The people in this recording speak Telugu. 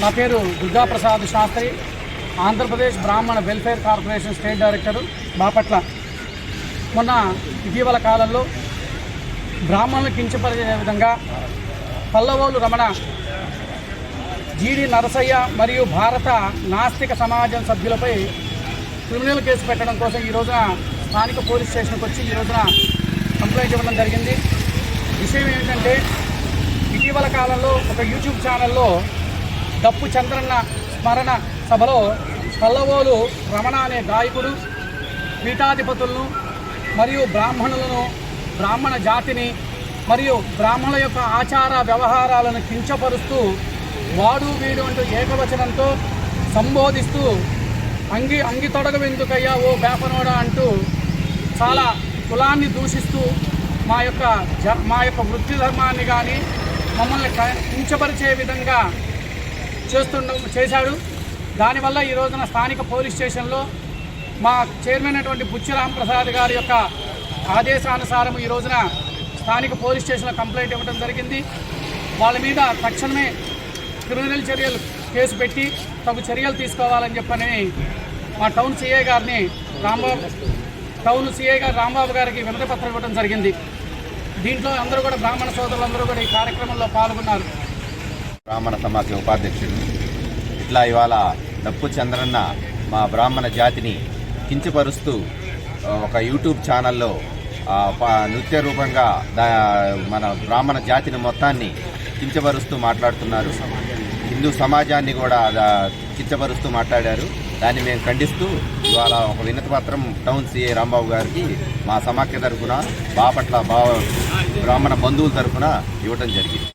నా పేరు దుర్గా ప్రసాద్ శాస్త్రి, ఆంధ్రప్రదేశ్ బ్రాహ్మణ welfare corporation state director Bapatla. మొన్న ఇటీవల కాలంలో బ్రాహ్మణులు కించపరిచే విధంగా పల్లవోలు రమణ, జీడి నరసయ్య మరియు భారత నాస్తిక సమాజం సభ్యులపై క్రిమినల్ కేసు పెట్టడం కోసం ఈ రోజున స్థానిక పోలీస్ స్టేషన్కి వచ్చి ఈ రోజున కంప్లైంట్ ఇవ్వడం జరిగింది. విషయం ఏంటంటే, ఇటీవల కాలంలో ఒక యూట్యూబ్ ఛానల్లో డప్పు చంద్రన్న స్మరణ సభలో పల్లవోలు రమణ అనే గాయకుడు పీఠాధిపతులను మరియు బ్రాహ్మణులను, బ్రాహ్మణ జాతిని మరియు బ్రాహ్మణుల యొక్క ఆచార వ్యవహారాలను కించపరుస్తూ వాడు వీడు అంటూ ఏకవచనంతో సంబోధిస్తూ అంగి తొడగవెందుకయ్యా ఓ బేపనోడా అంటూ చాలా కులాన్ని దూషిస్తూ మా యొక్క వృత్తి ధర్మాన్ని కానీ మమ్మల్ని కించపరిచే విధంగా చేశాడు. దానివల్ల ఈ రోజున స్థానిక పోలీస్ స్టేషన్లో మా చైర్మన్ అయినటువంటి బుచ్చి రాంప్రసాద్ గారి యొక్క ఆదేశానుసారం ఈ రోజున స్థానిక పోలీస్ స్టేషన్లో కంప్లైంట్ ఇవ్వడం జరిగింది. వాళ్ళ మీద తక్షణమే క్రిమినల్ కేసు పెట్టి తగు చర్యలు తీసుకోవాలని చెప్పని మా టౌన్ సిఐ గారిని రాంబాబు గారికి వినతిపత్రం ఇవ్వడం జరిగింది. దీంట్లో అందరూ కూడా బ్రాహ్మణ సోదరులందరూ కూడా ఈ కార్యక్రమంలో పాల్గొన్నారు. బ్రాహ్మణ సమాఖ్య ఉపాధ్యక్షుడు. ఇట్లా ఇవాళ డప్పు చంద్రన్న మా బ్రాహ్మణ జాతిని కించపరుస్తూ ఒక యూట్యూబ్ ఛానల్లో నృత్య రూపంగా మన బ్రాహ్మణ జాతిని మొత్తాన్ని కించపరుస్తూ మాట్లాడుతున్నారు. హిందూ సమాజాన్ని కూడా కించపరుస్తూ మాట్లాడారు. దాన్ని మేము ఖండిస్తూ ఇవాళ ఒక వినతి పత్రం టౌన్ సిఐ రాంబాబు గారికి మా సమాఖ్య తరఫున బాపట్ల బ్రాహ్మణ బంధువుల తరఫున ఇవ్వటం జరిగింది.